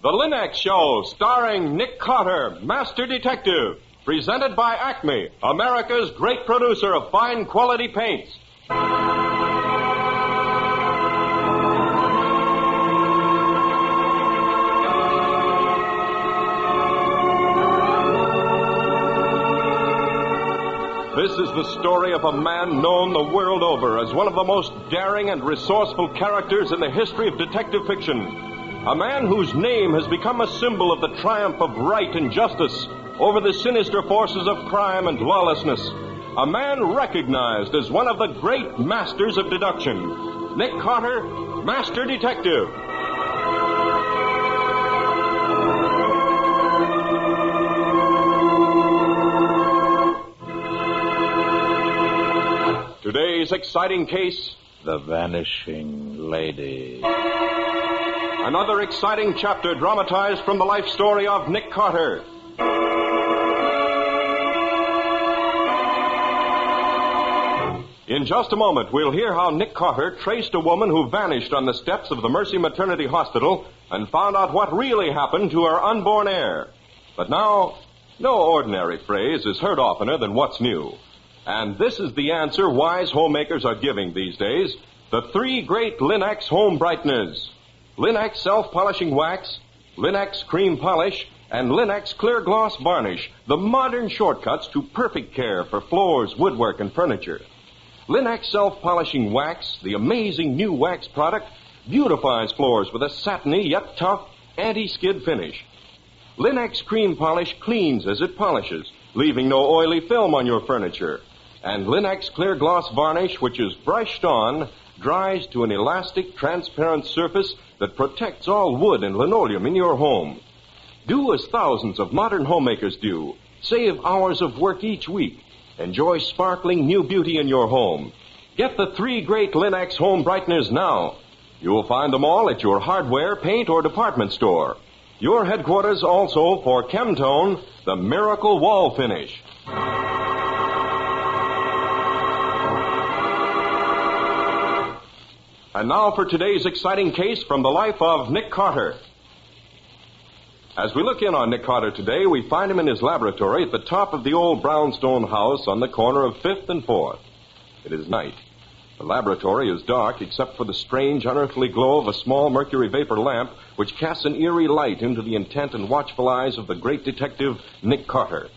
The Linux Show, starring Nick Carter, Master Detective. Presented by Acme, America's great producer of fine quality paints. This is the story of a man known the world over as one of the most daring and resourceful characters in the history of detective fiction. A man whose name has become a symbol of the triumph of right and justice over the sinister forces of crime and lawlessness. A man recognized as one of the great masters of deduction. Nick Carter, Master Detective. Today's exciting case, The Vanishing Lady. Another exciting chapter dramatized from the life story of Nick Carter. In just a moment, we'll hear how Nick Carter traced a woman who vanished on the steps of the Mercy Maternity Hospital and found out what really happened to her unborn heir. But now, no ordinary phrase is heard oftener than what's new. And this is the answer wise homemakers are giving these days. The three great Linux home brighteners. Linux self-polishing wax, Linux cream polish, and Linux clear gloss varnish. The modern shortcuts to perfect care for floors, woodwork, and furniture. Linux self-polishing wax, the amazing new wax product, beautifies floors with a satiny yet tough anti-skid finish. Linux cream polish cleans as it polishes, leaving no oily film on your furniture. And Linux clear gloss varnish, which is brushed on, dries to an elastic, transparent surface that protects all wood and linoleum in your home. Do as thousands of modern homemakers do. Save hours of work each week. Enjoy sparkling new beauty in your home. Get the three great Linux home brighteners now. You will find them all at your hardware, paint, or department store. Your headquarters also for Chemtone, the miracle wall finish. And now for today's exciting case from the life of Nick Carter. As we look in on Nick Carter today, we find him in his laboratory at the top of the old brownstone house on the corner of 5th and 4th. It is night. The laboratory is dark except for the strange, unearthly glow of a small mercury vapor lamp which casts an eerie light into the intent and watchful eyes of the great detective, Nick Carter.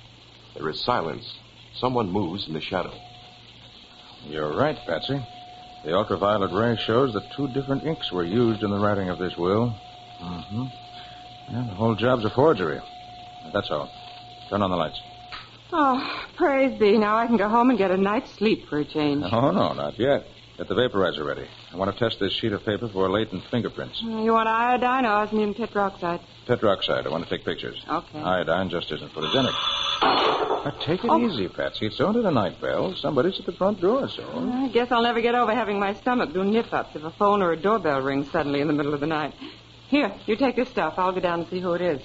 There is silence. Someone moves in the shadow. You're right, Patsy. The ultraviolet ray shows that two different inks were used in the writing of this will. Mm-hmm. And the whole job's a forgery. That's all. Turn on the lights. Oh, praise thee. Now I can go home and get a night's sleep for a change. Oh, no, not yet. Get the vaporizer ready. I want to test this sheet of paper for latent fingerprints. You want iodine or osmium tetroxide? Tetroxide. I want to take pictures. Okay. Iodine just isn't photogenic. Now, take it easy, Patsy. It's only the night bell. Somebody's at the front door, so... I guess I'll never get over having my stomach do nip-ups if a phone or a doorbell rings suddenly in the middle of the night. Here, you take this stuff. I'll go down and see who it is.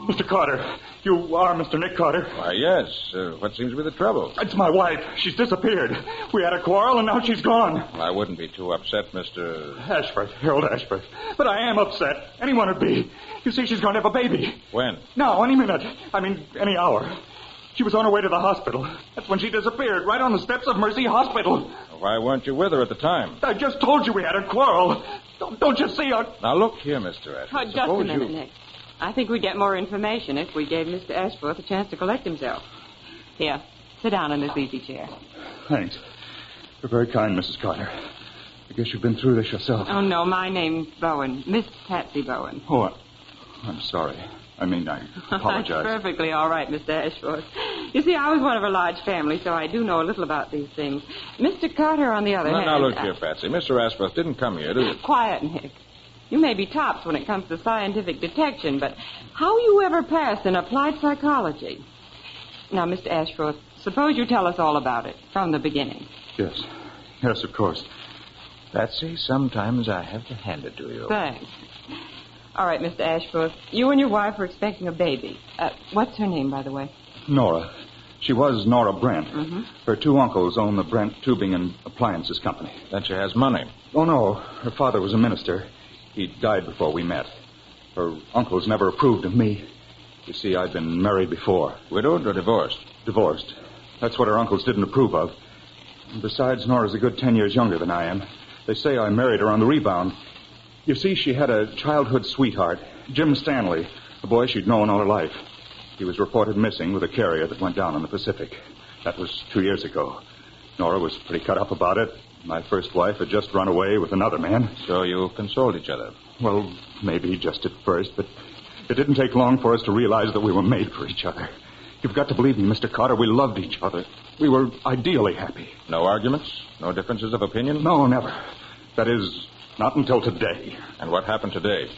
Mr. Carter, you are Mr. Nick Carter? Why, yes. What seems to be the trouble? It's my wife. She's disappeared. We had a quarrel, and now she's gone. Well, I wouldn't be too upset, Mr... Ashford, Harold Ashford. But I am upset. Anyone would be. You see, she's going to have a baby. When? Now, any minute. I mean, any hour. She was on her way to the hospital. That's when she disappeared, right on the steps of Mercy Hospital. Why weren't you with her at the time? I just told you we had a quarrel. Don't you see? Now, look here, Mr. Ashford. Oh, just a minute, Nick. I think we'd get more information if we gave Mr. Ashworth a chance to collect himself. Here, sit down in this easy chair. Thanks. You're very kind, Mrs. Carter. I guess you've been through this yourself. Oh, no, my name's Bowen. Miss Patsy Bowen. Oh, I'm sorry. I apologize. That's perfectly all right, Mr. Ashworth. You see, I was one of a large family, so I do know a little about these things. Mr. Carter, on the other hand... Now, look here, Patsy. Mr. Ashworth didn't come here, did he? Quiet, Nick. You may be tops when it comes to scientific detection, but how you ever passed in applied psychology? Now, Mr. Ashworth, suppose you tell us all about it from the beginning. Yes. Yes, of course. Patsy, sometimes I have to hand it to you. Thanks. All right, Mr. Ashford. You and your wife are expecting a baby. What's her name, by the way? Nora. She was Nora Brent. Mm-hmm. Her two uncles own the Brent Tubing and Appliances Company. Then she has money. Oh, no. Her father was a minister. He died before we met. Her uncles never approved of me. You see, I'd been married before. Widowed or divorced? Divorced. That's what her uncles didn't approve of. And besides, Nora's a good 10 years younger than I am. They say I married her on the rebound. You see, she had a childhood sweetheart, Jim Stanley, a boy she'd known all her life. He was reported missing with a carrier that went down in the Pacific. That was 2 years ago. Nora was pretty cut up about it. My first wife had just run away with another man. So you consoled each other? Well, maybe just at first, but it didn't take long for us to realize that we were made for each other. You've got to believe me, Mr. Carter. We loved each other. We were ideally happy. No arguments? No differences of opinion? No, never. That is, not until today. And what happened today?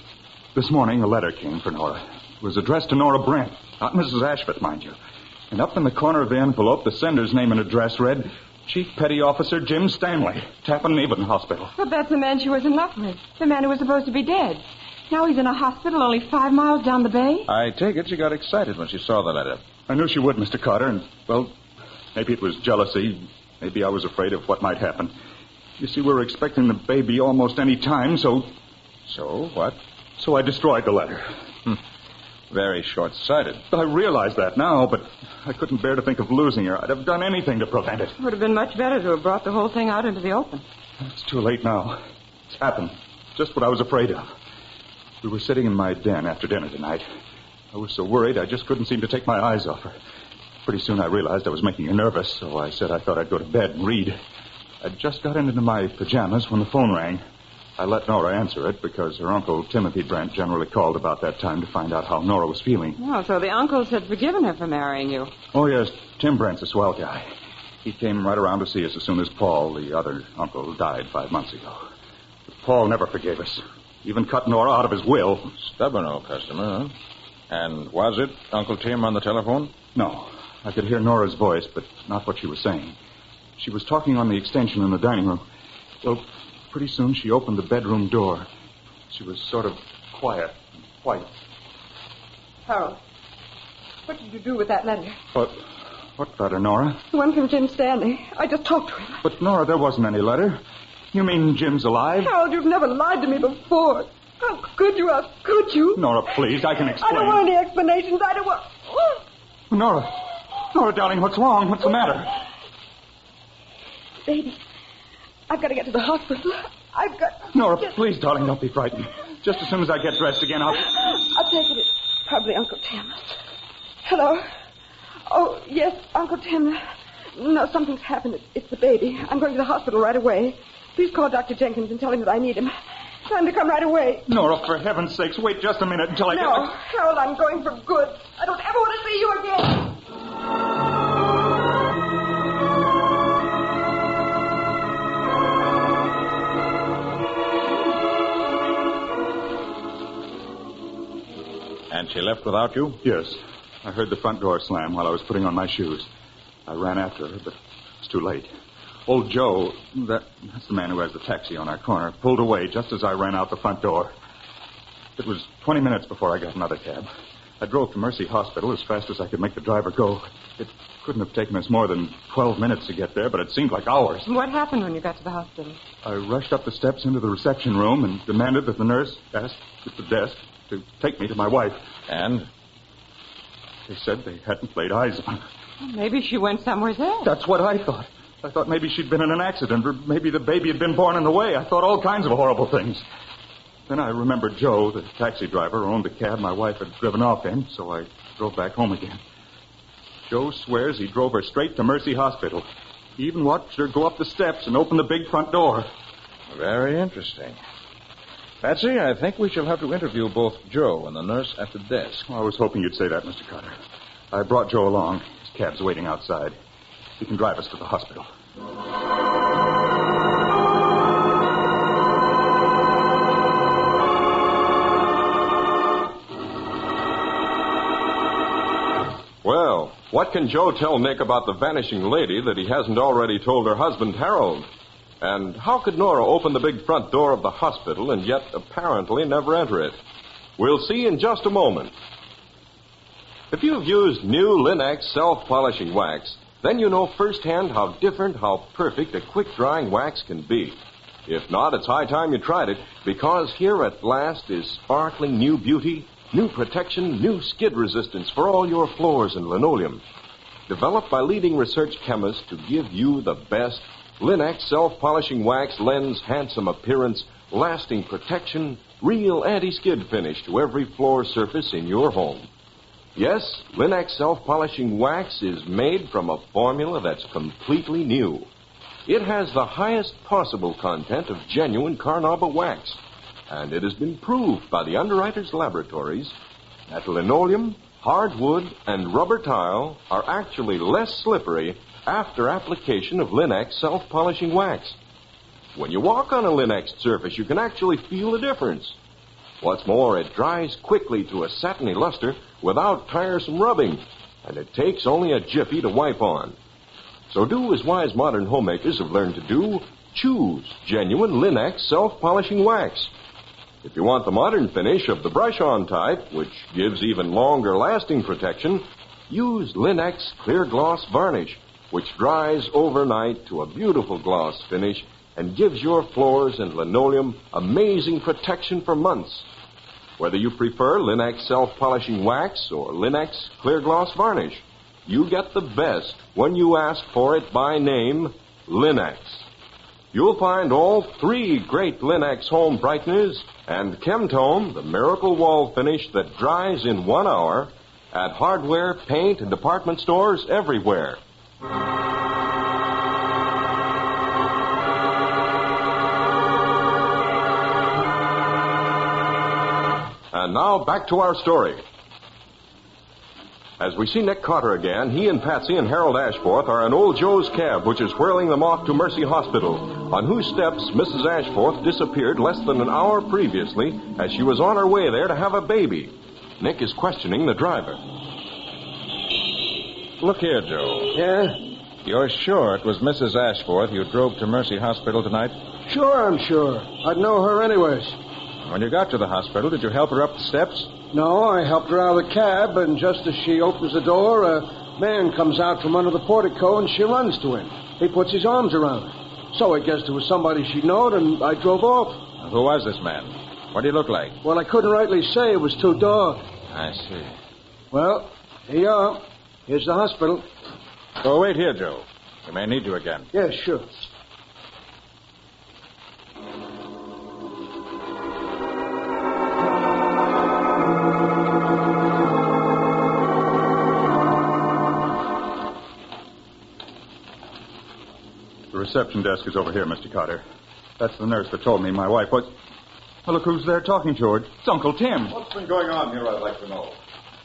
This morning, a letter came for Nora. It was addressed to Nora Brent, not Mrs. Ashford, mind you. And up in the corner of the envelope, the sender's name and address read, Chief Petty Officer Jim Stanley, Tappan Eben Hospital. Well, that's the man she was in love with. The man who was supposed to be dead. Now he's in a hospital only 5 miles down the bay. I take it she got excited when she saw the letter. I knew she would, Mr. Carter, and, well, maybe it was jealousy. Maybe I was afraid of what might happen. You see, we were expecting the baby almost any time, so... So, what? So I destroyed the letter. Very short-sighted. I realize that now, but I couldn't bear to think of losing her. I'd have done anything to prevent it. It would have been much better to have brought the whole thing out into the open. It's too late now. It's happened. Just what I was afraid of. We were sitting in my den after dinner tonight. I was so worried I just couldn't seem to take my eyes off her. Pretty soon I realized I was making her nervous, so I said I thought I'd go to bed and read. I'd just got into my pajamas when the phone rang. I let Nora answer it because her uncle, Timothy Brent, generally called about that time to find out how Nora was feeling. Oh, so the uncles had forgiven her for marrying you. Oh, yes. Tim Brent's a swell guy. He came right around to see us as soon as Paul, the other uncle, died 5 months ago. But Paul never forgave us. Even cut Nora out of his will. Stubborn old customer, huh? And was it Uncle Tim on the telephone? No. I could hear Nora's voice, but not what she was saying. She was talking on the extension in the dining room. Well, pretty soon she opened the bedroom door. She was sort of quiet and white. Harold, what did you do with that letter? What letter, Nora? The one from Jim Stanley. I just talked to him. But, Nora, there wasn't any letter. You mean Jim's alive? Harold, you've never lied to me before. How could you? How could you? Nora, please, I can explain. I don't want any explanations. I don't want... Nora, darling, what's wrong? What's the matter? Baby, I've got to get to the hospital. I've got... Nora, please, darling, don't be frightened. Just as soon as I get dressed again, I'll take it. It's probably Uncle Tim. Hello? Oh, yes, Uncle Tim. No, something's happened. It's the baby. I'm going to the hospital right away. Please call Dr. Jenkins and tell him that I need him. Tell him to come right away. Nora, for heaven's sakes, wait just a minute until I get... No, Harold, I'm going for good. I don't ever want to see you again. And she left without you? Yes. I heard the front door slam while I was putting on my shoes. I ran after her, but it's too late. Old Joe, that's the man who has the taxi on our corner, pulled away just as I ran out the front door. It was 20 minutes before I got another cab. I drove to Mercy Hospital as fast as I could make the driver go. It couldn't have taken us more than 12 minutes to get there, but it seemed like hours. What happened when you got to the hospital? I rushed up the steps into the reception room and demanded that the nurse ask at the desk to take me to my wife. And? They said they hadn't laid eyes on her. Well, maybe she went somewhere else. That's what I thought. I thought maybe she'd been in an accident, or maybe the baby had been born in the way. I thought all kinds of horrible things. Then I remembered Joe, the taxi driver who owned the cab my wife had driven off in, so I drove back home again. Joe swears he drove her straight to Mercy Hospital. He even watched her go up the steps and open the big front door. Very interesting. Patsy, I think we shall have to interview both Joe and the nurse at the desk. Well, I was hoping you'd say that, Mr. Carter. I brought Joe along. His cab's waiting outside. He can drive us to the hospital. Well, what can Joe tell Nick about the vanishing lady that he hasn't already told her husband, Harold? And how could Nora open the big front door of the hospital and yet apparently never enter it? We'll see in just a moment. If you've used new Linex self-polishing wax, then you know firsthand how different, how perfect a quick-drying wax can be. If not, it's high time you tried it, because here at last is sparkling new beauty, new protection, new skid resistance for all your floors and linoleum. Developed by leading research chemists to give you the best, Linex self-polishing wax lends handsome appearance, lasting protection, real anti-skid finish to every floor surface in your home. Yes, Linex self-polishing wax is made from a formula that's completely new. It has the highest possible content of genuine carnauba wax, and it has been proved by the underwriters' laboratories that linoleum, hardwood, and rubber tile are actually less slippery after application of Linex self-polishing wax. When you walk on a Linex surface, you can actually feel the difference. What's more, it dries quickly to a satiny luster without tiresome rubbing, and it takes only a jiffy to wipe on. So do as wise modern homemakers have learned to do. Choose genuine Linex self-polishing wax. If you want the modern finish of the brush-on type, which gives even longer lasting protection, use Linex clear gloss varnish, which dries overnight to a beautiful gloss finish and gives your floors and linoleum amazing protection for months. Whether you prefer Linex self-polishing wax or Linex clear gloss varnish, you get the best when you ask for it by name, Linex. You'll find all three great Linex home brighteners and Chemtone, the miracle wall finish that dries in 1 hour, at hardware, paint, and department stores everywhere. And now back to our story. As we see Nick Carter again, he and Patsy and Harold Ashforth are in old Joe's cab, which is whirling them off to Mercy Hospital, on whose steps Mrs. Ashforth disappeared less than an hour previously as she was on her way there to have a baby. Nick is questioning the driver. Look here, Joe. Yeah? You're sure it was Mrs. Ashforth you drove to Mercy Hospital tonight? Sure, I'm sure. I'd know her anyways. When you got to the hospital, did you help her up the steps? No, I helped her out of the cab, and just as she opens the door, a man comes out from under the portico, and she runs to him. He puts his arms around her. So I guessed it was somebody she knowed, and I drove off. Who was this man? What did he look like? Well, I couldn't rightly say. It was too dark. I see. Well, here you are. Here's the hospital. So wait here, Joe. We may need you again. Yeah, sure. The reception desk is over here, Mr. Carter. That's the nurse that told me my wife was... Well, look who's there talking, George. It's Uncle Tim. What's been going on here, I'd like to know?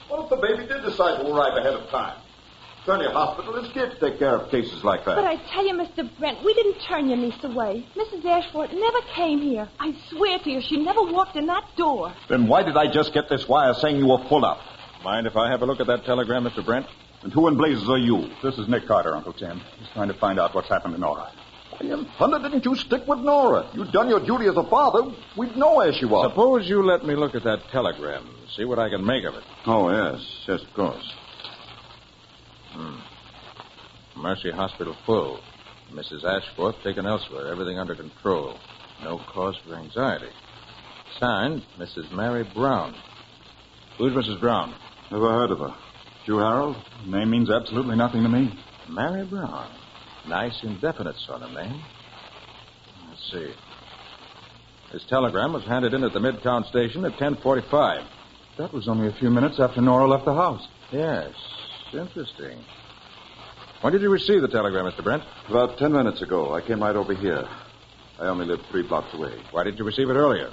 What if the baby did decide to arrive ahead of time? Plenty of hospitalists can't take care of cases like that. But I tell you, Mr. Brent, we didn't turn your niece away. Mrs. Ashford never came here. I swear to you, she never walked in that door. Then why did I just get this wire saying you were full up? Mind if I have a look at that telegram, Mr. Brent? And who in blazes are you? This is Nick Carter, Uncle Tim. He's trying to find out what's happened to Nora. Why in thunder didn't you stick with Nora? You'd done your duty as a father. We'd know where she was. Suppose you let me look at that telegram, see what I can make of it. Oh, yes. Yes, of course. Mercy Hospital full. Mrs. Ashforth taken elsewhere. Everything under control. No cause for anxiety. Signed, Mrs. Mary Brown. Who's Mrs. Brown? Never heard of her. You, Harold? The name means absolutely nothing to me. Mary Brown. Nice indefinite sort of name. Let's see. This telegram was handed in at the Midtown station at 10:45. That was only a few minutes after Nora left the house. Yes. Interesting. When did you receive the telegram, Mr. Brent? About 10 minutes ago. I came right over here. I only live 3 blocks away. Why did you receive it earlier?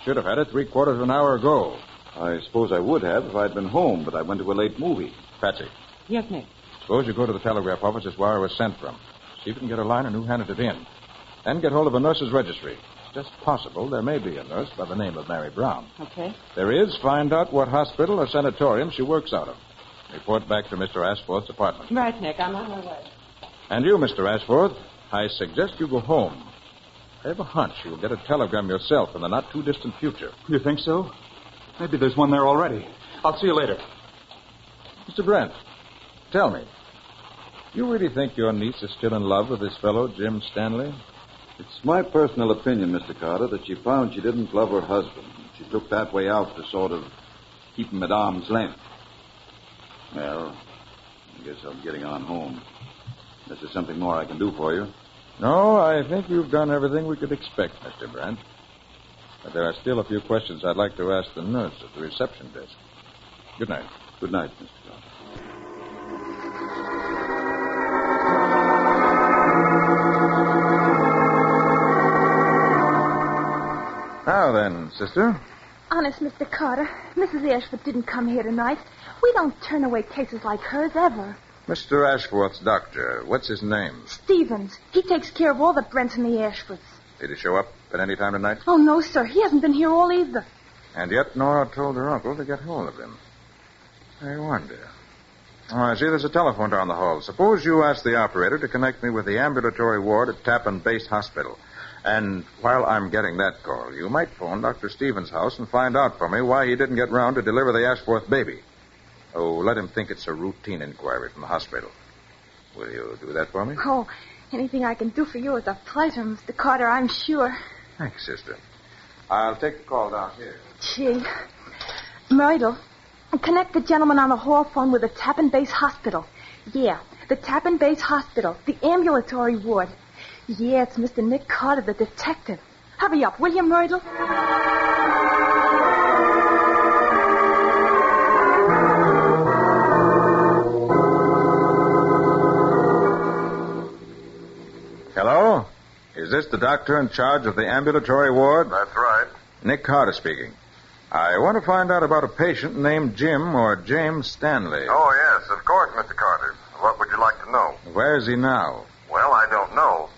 Should have had it 3/4 of an hour ago. I suppose I would have if I'd been home, but I went to a late movie. Patsy, Yes, Nick. suppose you go to the telegraph office this wire was sent from. See if you can get a line on who handed it in. Then get hold of a nurse's registry. It's just possible there may be a nurse by the name of Mary Brown. Okay. If there is, find out what hospital or sanatorium she works out of. Report back to Mr. Ashforth's apartment. Right, Nick. I'm on my way. And you, Mr. Ashforth, I suggest you go home. I have a hunch you'll get a telegram yourself in the not-too-distant future. You think so? Maybe there's one there already. I'll see you later. Mr. Brent, tell me, you really think your niece is still in love with this fellow, Jim Stanley? It's my personal opinion, Mr. Carter, that she found she didn't love her husband. She took that way out to sort of keep him at arm's length. Well, I guess I'm getting on home. Unless there's something more I can do for you. No, I think you've done everything we could expect, Mr. Brent. But there are still a few questions I'd like to ask the nurse at the reception desk. Good night. Good night, Mr. Carter. Now then, sister. Honest, Mr. Carter, Mrs. Ashford didn't come here tonight. We don't turn away cases like hers ever. Mr. Ashworth's doctor, what's his name? Stevens. He takes care of all the Brents and the Ashfords. Did he show up at any time tonight? Oh, no, sir. He hasn't been here all either. And yet Nora told her uncle to get hold of him. I wonder. Oh, I see there's a telephone down the hall. Suppose you ask the operator to connect me with the ambulatory ward at Tappan Base Hospital. And while I'm getting that call, you might phone Dr. Stevens' house and find out for me why he didn't get round to deliver the Ashworth baby. Oh, let him think it's a routine inquiry from the hospital. Will you do that for me? Oh, anything I can do for you is a pleasure, Mr. Carter, I'm sure. Thanks, sister. I'll take the call down here. Gee. Myrtle, connect the gentleman on the hall phone with the Tappan Base Hospital. Yeah, the Tappan Base Hospital, the ambulatory ward. Yeah, it's Mr. Nick Carter, the detective. Hurry up, will you, Myrtle? Hello? Is this the doctor in charge of the ambulatory ward? That's right. Nick Carter speaking. I want to find out about a patient named Jim or James Stanley. Oh, yes, of course, Mr. Carter. What would you like to know? Where is he now? Well, I don't know.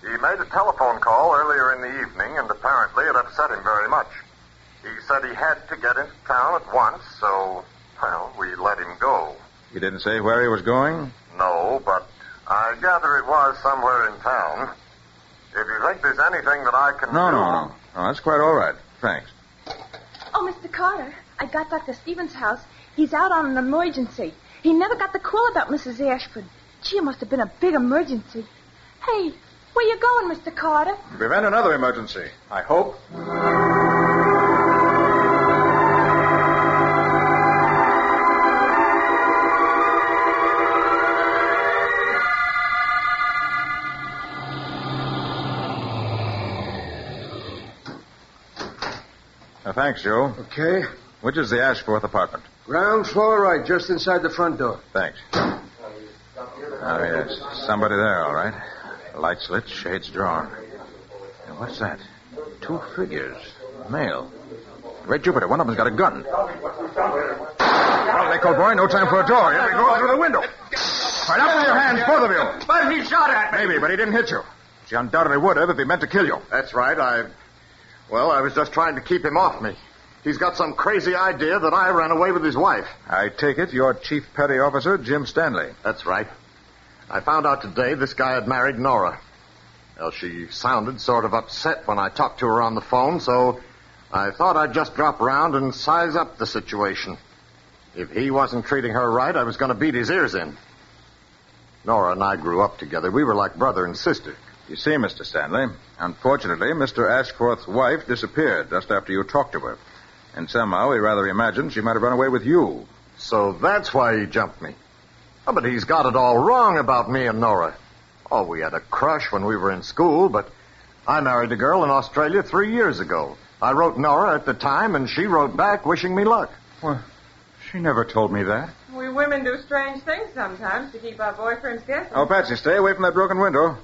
He made a telephone call earlier in the evening, and apparently it upset him very much. He said he had to get into town at once, so, well, we let him go. He didn't say where he was going? No, but I gather it was somewhere in town. If you think there's anything that I can do... No, that's quite all right. Thanks. Oh, Mr. Carter, I got Dr. Stevens' house. He's out on an emergency. He never got the call about Mrs. Ashford. Gee, it must have been a big emergency. Hey, where you going, Mr. Carter? Prevent another emergency, I hope. Thanks, Joe. Okay. Which is the Ashforth apartment? Ground floor right, just inside the front door. Thanks. Oh, yes. Somebody there, all right. Lights lit, shades drawn. And what's that? Two figures. Male. Great Jupiter, one of them's got a gun. Well, Nick, old boy, no time for a door. Here we go through the window. Right up with your hands, both of you. But he shot at me. Maybe, but he didn't hit you. She undoubtedly would have if he meant to kill you. That's right. I was just trying to keep him off me. He's got some crazy idea that I ran away with his wife. I take it you're Chief Petty Officer Jim Stanley. That's right. I found out today this guy had married Nora. Well, she sounded sort of upset when I talked to her on the phone, so I thought I'd just drop around and size up the situation. If he wasn't treating her right, I was going to beat his ears in. Nora and I grew up together. We were like brother and sister. You see, Mr. Stanley, unfortunately, Mr. Ashforth's wife disappeared just after you talked to her. And somehow we rather imagined she might have run away with you. So that's why he jumped me. Oh, but he's got it all wrong about me and Nora. Oh, we had a crush when we were in school, but I married a girl in Australia 3 years ago. I wrote Nora at the time, and she wrote back wishing me luck. Well, she never told me that. We women do strange things sometimes to keep our boyfriends guessing. Oh, Patsy, stay away from that broken window.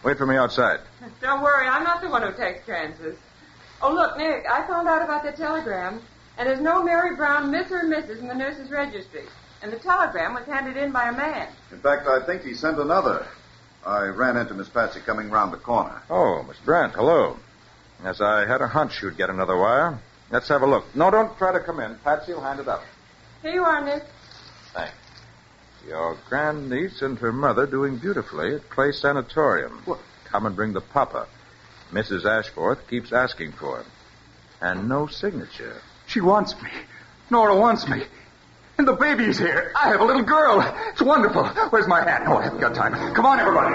Wait for me outside. Don't worry, I'm not the one who takes chances. Oh, look, Nick, I found out about the telegram, and there's no Mary Brown, Miss or Mrs. in the nurse's registry. And the telegram was handed in by a man. In fact, I think he sent another. I ran into Miss Patsy coming round the corner. Oh, Miss Brant, hello. Yes, I had a hunch you'd get another wire. Let's have a look. No, don't try to come in. Patsy will hand it up. Here you are, Nick. Thanks. Your grandniece and her mother doing beautifully at Clay Sanatorium. What? Come and bring the papa. Mrs. Ashforth keeps asking for him. And no signature. She wants me. Nora wants me. And the baby's here. I have a little girl. It's wonderful. Where's my hat? Oh, I haven't got time. Come on, everybody.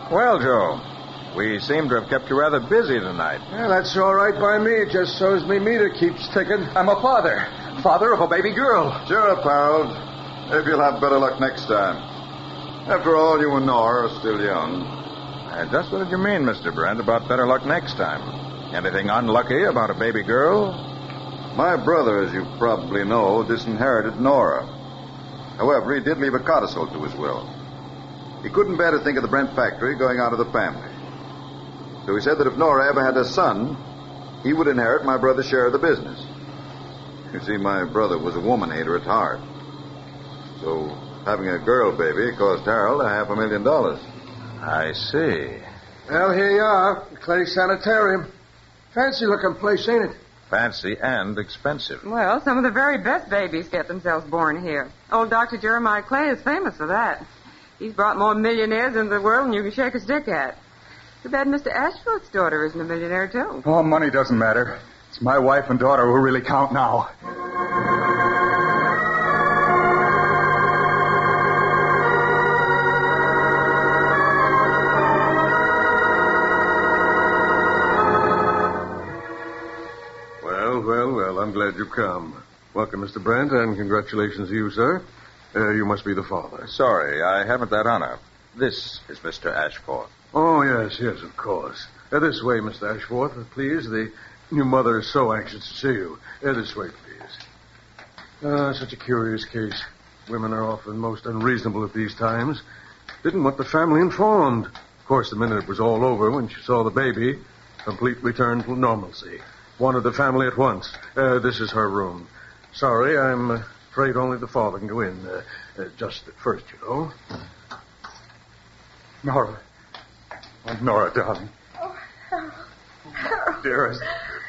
Well, Joe, we seem to have kept you rather busy tonight. Yeah, that's all right by me. It just shows me meter keeps ticking. I'm a father. Father of a baby girl. Sure, pal. Maybe you'll have better luck next time. After all, you and Nora are still young. Just what did you mean, Mr. Brent, about better luck next time? Anything unlucky about a baby girl? My brother, as you probably know, disinherited Nora. However, he did leave a codicil to his will. He couldn't bear to think of the Brent factory going out of the family. So he said that if Nora ever had a son, he would inherit my brother's share of the business. You see, my brother was a woman-hater at heart. So having a girl baby cost Harold $500,000. I see. Well, here you are, the Clay Sanitarium. Fancy-looking place, ain't it? Fancy and expensive. Well, some of the very best babies get themselves born here. Old Dr. Jeremiah Clay is famous for that. He's brought more millionaires into the world than you can shake a stick at. Too bad Mr. Ashford's daughter isn't a millionaire, too. Oh, money doesn't matter. It's my wife and daughter who really count now. Well, I'm glad you come. Welcome, Mr. Brent, and congratulations to you, sir. You must be the father. Sorry, I haven't that honor. This is Mr. Ashford. Oh, yes, of course. This way, Mr. Ashworth, please. The new mother is so anxious to see you. This way, please. Such a curious case. Women are often most unreasonable at these times. Didn't want the family informed. Of course, the minute it was all over, when she saw the baby, complete return to normalcy. Wanted the family at once. This is her room. Sorry, I'm afraid only the father can go in. Just at first, you know. Nora. Oh, Nora, darling. Oh, Harold. Dearest.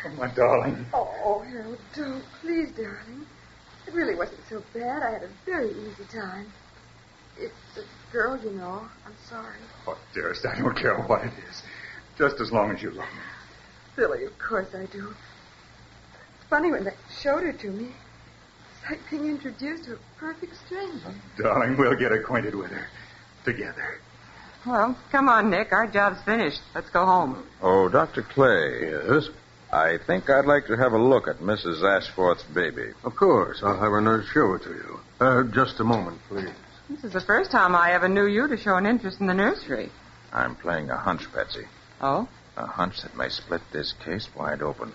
Oh, my darling. Oh, Harold, don't. Please, darling. It really wasn't so bad. I had a very easy time. It's a girl, you know. I'm sorry. Oh, dearest, I don't care what it is. Just as long as you love me. Silly, of course I do. It's funny when they showed her to me. It's like being introduced to a perfect stranger. Darling, we'll get acquainted with her. Together. Well, come on, Nick. Our job's finished. Let's go home. Oh, Dr. Clay. Yes? I think I'd like to have a look at Mrs. Ashforth's baby. Of course. I'll have her nurse show it to you. Just a moment, please. This is the first time I ever knew you to show an interest in the nursery. I'm playing a hunch, Patsy. Oh? A hunch that may split this case wide open.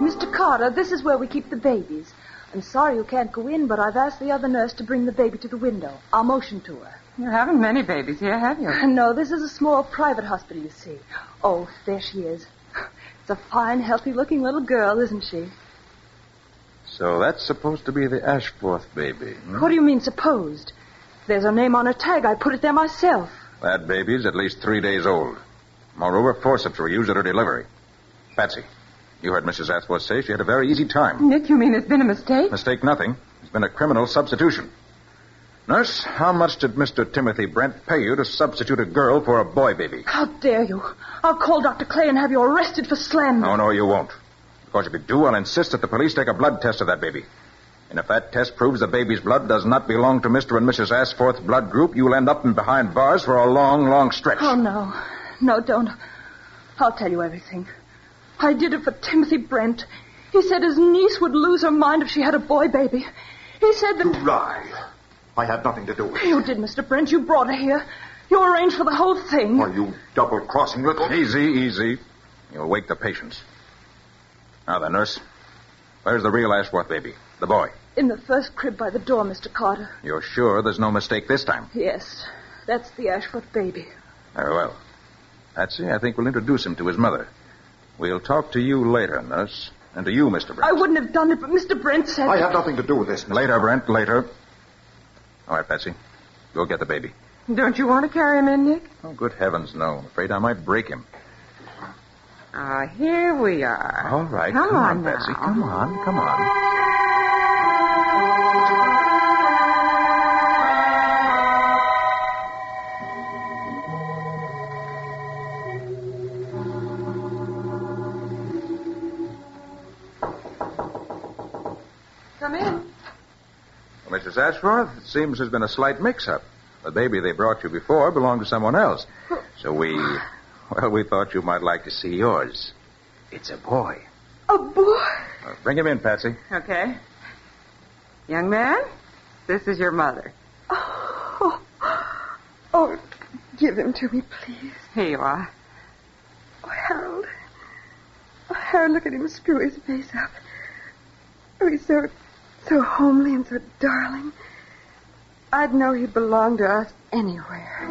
Mr. Carter, this is where we keep the babies. I'm sorry you can't go in, but I've asked the other nurse to bring the baby to the window. I'll motion to her. You haven't many babies here, have you? No, this is a small private hospital, you see. Oh, there she is. It's a fine, healthy-looking little girl, isn't she? So that's supposed to be the Ashforth baby. What do you mean, supposed? There's her name on her tag. I put it there myself. That baby's at least 3 days old. Moreover, forceps were used at her delivery. Patsy, you heard Mrs. Ashforth say she had a very easy time. Nick, you mean it's been a mistake? Mistake nothing. It's been a criminal substitution. Nurse, how much did Mr. Timothy Brent pay you to substitute a girl for a boy baby? How dare you? I'll call Dr. Clay and have you arrested for slander. No, you won't. Because if you do, I'll insist that the police take a blood test of that baby. And if that test proves the baby's blood does not belong to Mr. and Mrs. Ashforth's blood group, you'll end up behind bars for a long, long stretch. Oh, no. No, don't. I'll tell you everything. I did it for Timothy Brent. He said his niece would lose her mind if she had a boy baby. He said that... You lie. I had nothing to do with it. You did, Mr. Brent. You brought her here. You arranged for the whole thing. Are you double-crossing little... Easy. You'll wake the patients. Now then, nurse. Where's the real Ashworth baby? The boy? In the first crib by the door, Mr. Carter. You're sure there's no mistake this time? Yes. That's the Ashworth baby. Very well. Patsy, I think we'll introduce him to his mother. We'll talk to you later, nurse. And to you, Mr. Brent. I wouldn't have done it, but Mr. Brent said... I have nothing to do with this, Mr. Later, Brent, later. All right, Patsy. Go get the baby. Don't you want to carry him in, Nick? Oh, good heavens, no. I'm afraid I might break him. Here we are. All right. Come on now. Patsy. Come on. Come in. Well, Mrs. Ashworth, it seems there's been a slight mix-up. The baby they brought you before belonged to someone else. So we thought you might like to see yours. It's a boy. A boy? Bring him in, Patsy. Okay. Young man, this is your mother. Oh, give him to me, please. Here you are. Oh, Harold. Oh, Harold, look at him screw his face up. Oh, he's so homely and so darling. I'd know he belonged to us anywhere.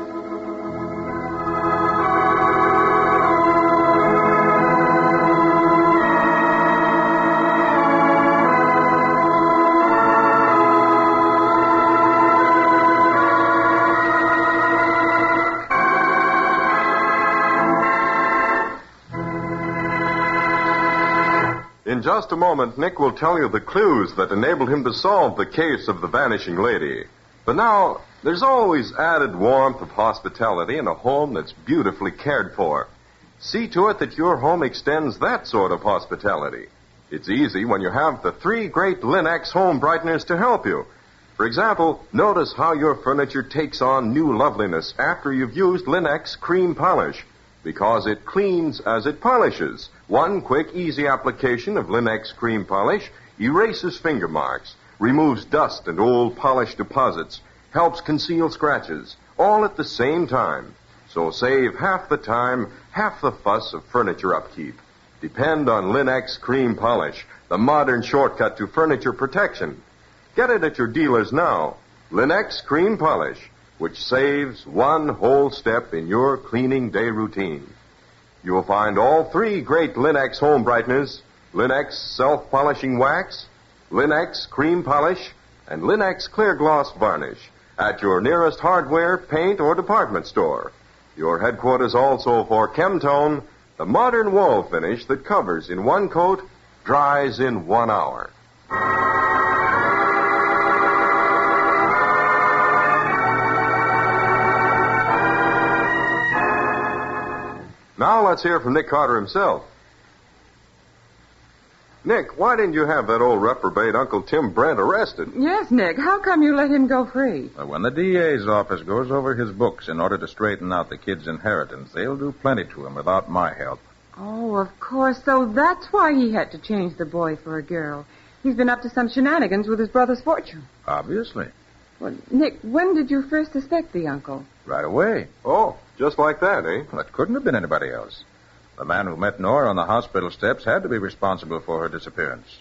In just a moment, Nick will tell you the clues that enabled him to solve the case of the vanishing lady. But now, there's always added warmth of hospitality in a home that's beautifully cared for. See to it that your home extends that sort of hospitality. It's easy when you have the 3 great Lin-X home brighteners to help you. For example, notice how your furniture takes on new loveliness after you've used Lin-X cream polish, because it cleans as it polishes. One quick, easy application of Lin-X cream polish erases finger marks, removes dust and old polish deposits, helps conceal scratches, all at the same time. So save half the time, half the fuss of furniture upkeep. Depend on Lin-X cream polish, the modern shortcut to furniture protection. Get it at your dealers now. Lin-X cream polish, which saves one whole step in your cleaning day routine. You'll find all 3 great Lin-X home brighteners, Lin-X self-polishing wax, Lin-X cream polish, and Lin-X clear gloss varnish at your nearest hardware, paint, or department store. Your headquarters also for Chemtone, the modern wall finish that covers in one coat, dries in 1 hour. Now let's hear from Nick Carter himself. Nick, why didn't you have that old reprobate Uncle Tim Brent arrested? Yes, Nick. How come you let him go free? Well, when the DA's office goes over his books in order to straighten out the kid's inheritance, they'll do plenty to him without my help. Oh, of course. So that's why he had to change the boy for a girl. He's been up to some shenanigans with his brother's fortune. Obviously. Well, Nick, when did you first suspect the uncle? Right away. Oh, just like that, eh? Well, it couldn't have been anybody else. The man who met Nora on the hospital steps had to be responsible for her disappearance.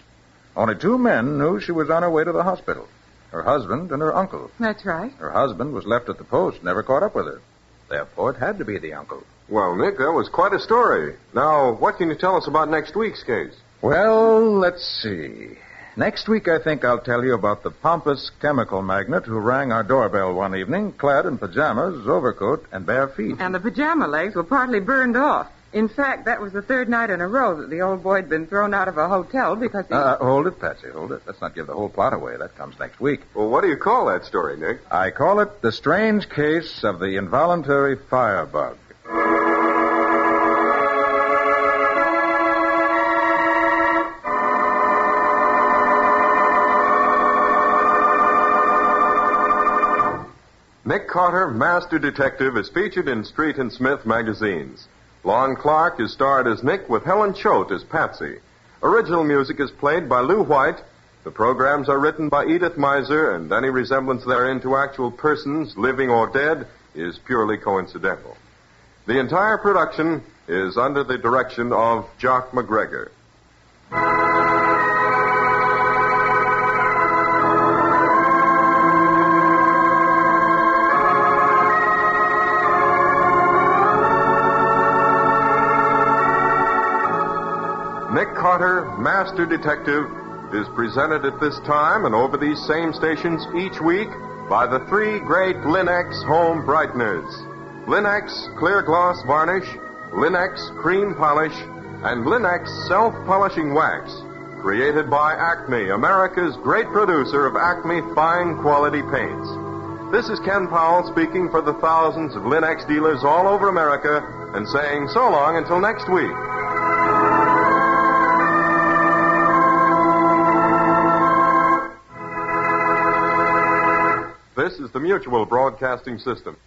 Only 2 men knew she was on her way to the hospital. Her husband and her uncle. That's right. Her husband was left at the post, never caught up with her. Therefore, it had to be the uncle. Well, Nick, that was quite a story. Now, what can you tell us about next week's case? Well, let's see. Next week, I think I'll tell you about the pompous chemical magnate who rang our doorbell one evening, clad in pajamas, overcoat, and bare feet. And the pajama legs were partly burned off. In fact, that was the 3rd night in a row that the old boy had been thrown out of a hotel because he... Hold it, Patsy, hold it. Let's not give the whole plot away. That comes next week. Well, what do you call that story, Nick? I call it The Strange Case of the Involuntary Firebug. Nick Carter, Master Detective, is featured in Street and Smith magazines. Lon Clark is starred as Nick with Helen Choate as Patsy. Original music is played by Lou White. The programs are written by Edith Miser, and any resemblance therein to actual persons, living or dead, is purely coincidental. The entire production is under the direction of Jock McGregor. Nick Carter, Master Detective, is presented at this time and over these same stations each week by the three great Linex home brighteners. Linex Clear Gloss Varnish, Linex Cream Polish, and Linex Self-Polishing Wax. Created by Acme, America's great producer of Acme fine quality paints. This is Ken Powell speaking for the thousands of Linex dealers all over America and saying so long until next week. This is the Mutual Broadcasting System.